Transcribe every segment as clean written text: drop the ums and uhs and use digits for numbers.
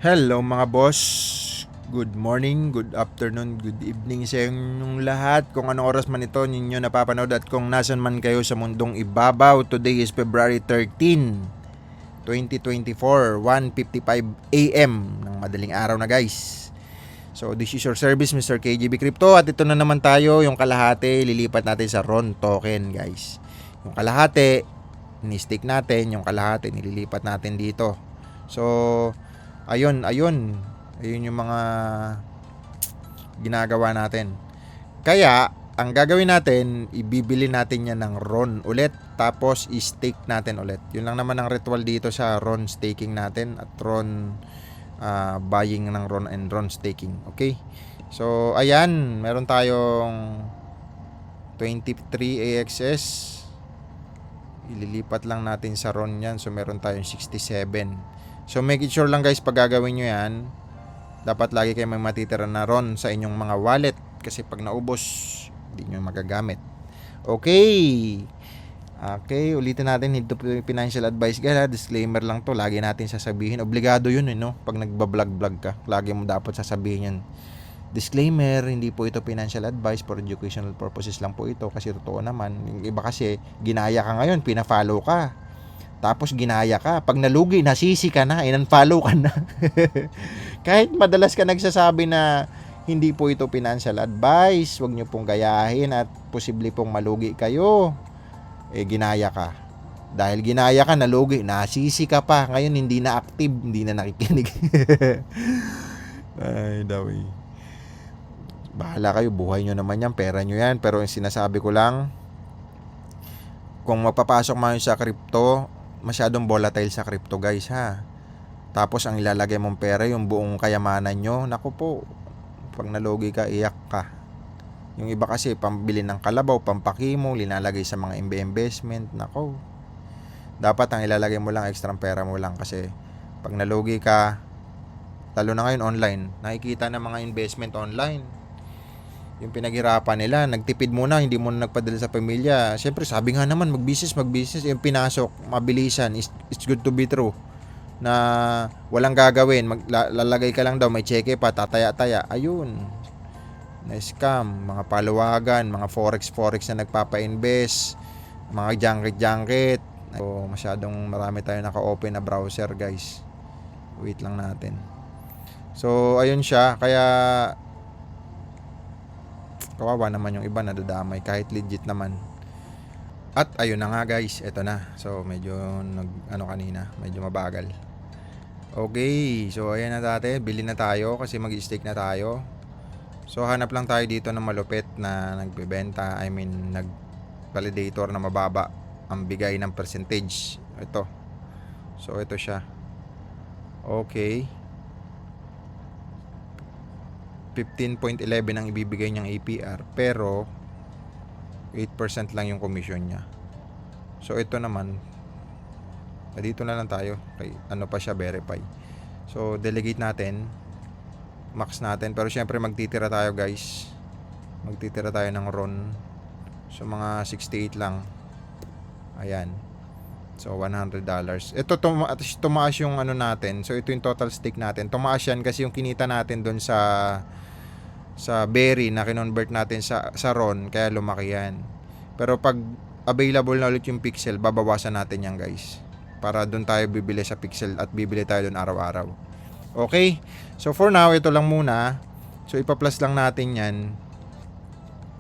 Hello mga boss, good morning, good afternoon, good evening sa inyong lahat. Kung anong oras man ito ninyo napapanood at kung nasan man kayo sa mundong ibabaw. Today is February 13, 2024, 1:55 AM ng madaling araw na guys. So this is your service Mr. KGB Crypto at ito na naman tayo, yung kalahati lilipat natin sa RON token guys. Yung kalahati ni-stake natin, yung kalahati nililipat natin dito. So ayun yung mga ginagawa natin. Kaya ang gagawin natin, ibibili natin yan ng RON ulit, tapos i-stake natin ulit. Yun lang naman ang ritual dito sa RON staking natin at RON buying ng RON and RON staking. Okay, so ayan, meron tayong 23 AXS, ililipat lang natin sa RON yan. So meron tayong 67. So make it sure lang guys, pag gagawin nyo yan, dapat lagi kayo may matitira na RON sa inyong mga wallet, kasi pag naubos, hindi nyo magagamit. Okay, ulitin natin, need to financial advice guys. Disclaimer lang to, lagi natin sasabihin. Obligado yun no, pag nagbablog ka, lagi mo dapat sasabihin yan. Disclaimer, hindi po ito financial advice, for educational purposes lang po ito. Kasi totoo naman, yung iba kasi, ginaya ka ngayon, pina-follow ka, tapos ginaya ka, pag nalugi, nasisi ka na, in-unfollow ka na. Kahit madalas ka nagsasabi na hindi po ito financial advice, wag nyo pong gayahin at posible pong malugi kayo, ginaya ka. Dahil ginaya ka, nalugi, nasisi ka pa, ngayon hindi na active, hindi na nakikinig. Ay daw eh, bahala kayo, buhay nyo naman yan, pera nyo yan. Pero yung sinasabi ko lang, kung magpapasok man sa crypto, masyadong volatile sa crypto guys ha. Tapos ang ilalagay mong pera, yung buong kayamanan nyo, naku po, pag nalugi ka, iyak ka. Yung iba kasi pambili ng kalabaw, pampakimo, linalagay sa mga investment, nako. Dapat ang ilalagay mo lang, extra pera mo lang, kasi pag nalugi ka, lalo na ngayon online, nakikita ng mga investment online, yung pinaghirapan nila, nagtipid muna, hindi muna nagpadala sa pamilya. Siyempre, sabi nga naman, mag-business, yung pinasok, mabilisan, it's good to be true, na walang gagawin, lalagay ka lang daw, may cheque pa, tataya-taya, ayun, na scam, mga paluwagan, mga forex na nagpapa-invest, mga junket. So, masyadong marami tayo naka-open na browser guys. Wait lang natin. So, ayun siya, kaya kawawa naman yung iba, nadadamay kahit legit naman. At ayun na nga guys, eto na. So medyo kanina, medyo mabagal. Okay, so ayan na dati, bili na tayo kasi mag-stake na tayo. So hanap lang tayo dito ng malupit na nagbebenta, nag-validator na mababa ang bigay ng percentage. Ito. So ito siya. Okay. 15.11 ang ibibigay niyang APR, pero 8% lang yung commission niya. So ito naman, dito na lang tayo, kay ano pa siya, verify. So delegate natin, max natin, pero syempre magtitira tayo guys, magtitira tayo ng RON. So mga 68 lang. Ayan. So $100. Ito tumaas yung ano natin. So ito yung total stake natin. Tumaas yan kasi yung kinita natin doon sa berry na kinonvert natin sa RON, kaya lumaki yan. Pero pag available na ulit yung pixel, babawasan natin yan guys, para doon tayo bibili sa pixel at bibili tayo doon araw-araw. Okay, so for now ito lang muna. So ipa-plus lang natin yan.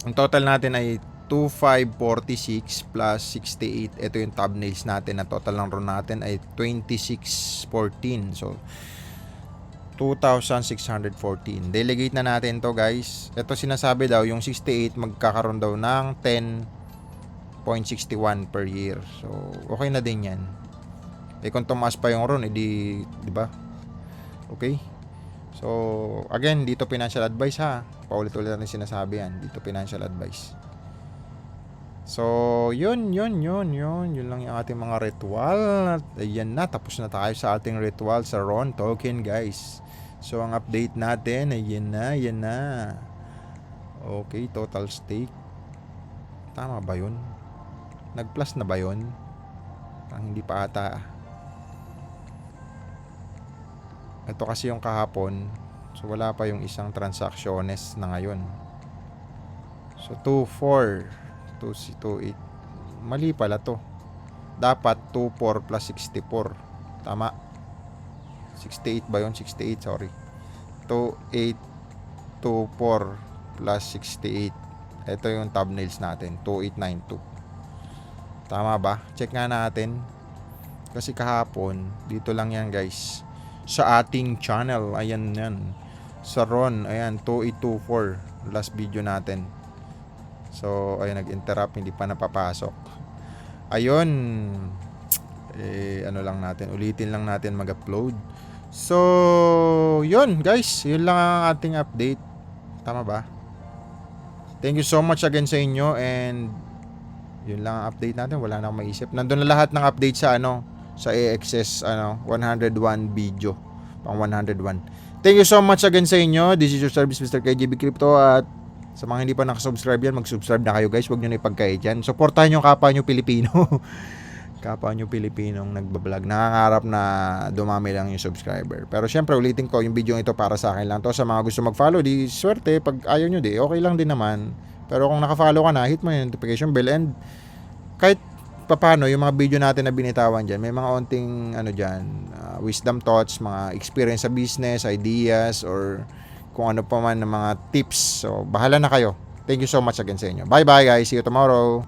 Ang total natin ay 2546 plus 68. Ito yung thumbnails natin, na total ng RON natin ay 2614. So 2,614. Delegate na natin to guys. Ito sinasabi daw, yung 68 magkakaroon daw ng 10.61 per year. So okay na din yan. Kung tumaas pa yung RON, di ba? Okay. So again, dito financial advice ha. Paulit-ulit natin sinasabi yan. Dito financial advice. So yun lang yung ating mga ritual. Ayan na, tapos na tayo sa ating ritual sa RON token guys. So ang update natin, ayan na. Okay, total stake, tama ba yun? Nag-plus na ba yun? Parang hindi pa ata. Ito kasi yung kahapon. So wala pa yung isang transactiones na ngayon. So 24 228. Mali pala to. Dapat 24 plus 64. Tama. 68 ba yun? 68, sorry. 2824 plus 68. Ito yung thumbnails natin. 2892. Tama ba? Check nga natin. Kasi kahapon, dito lang yan guys. Sa ating channel, ayan yan. Sa Ron, ayan, 2824. Last video natin. So, ayun, nag-interrupt, hindi pa napapasok. Ayun. Ano lang natin, ulitin lang natin mag-upload. So, yun guys. Yun lang ang ating update. Tama ba? Thank you so much again sa inyo and yun lang ang update natin. Wala na akong maisip. Nandun na lahat ng update sa sa AXS 101 video. Pang 101. Thank you so much again sa inyo. This is your service Mr. KJB Crypto at sa mga hindi pa nakasubscribe yan, mag-subscribe na kayo guys. Huwag nyo na ipagkait yan. Supportahan yung kapwa nyo Pilipino. Kapwa nyo Pilipinong nagbablog. Nangangarap na dumami lang yung subscriber. Pero syempre, ulitin ko, yung video ito para sa akin lang to. Sa mga gusto mag-follow, di swerte. Pag ayaw nyo di, okay lang din naman. Pero kung naka-follow ka na, hit mo yung notification bell. And kahit papano, yung mga video natin na binitawan dyan, may mga onting dyan, wisdom thoughts, mga experience sa business, ideas, or kung ano pa man ng mga tips. So, bahala na kayo. Thank you so much again sa inyo. Bye-bye guys. See you tomorrow.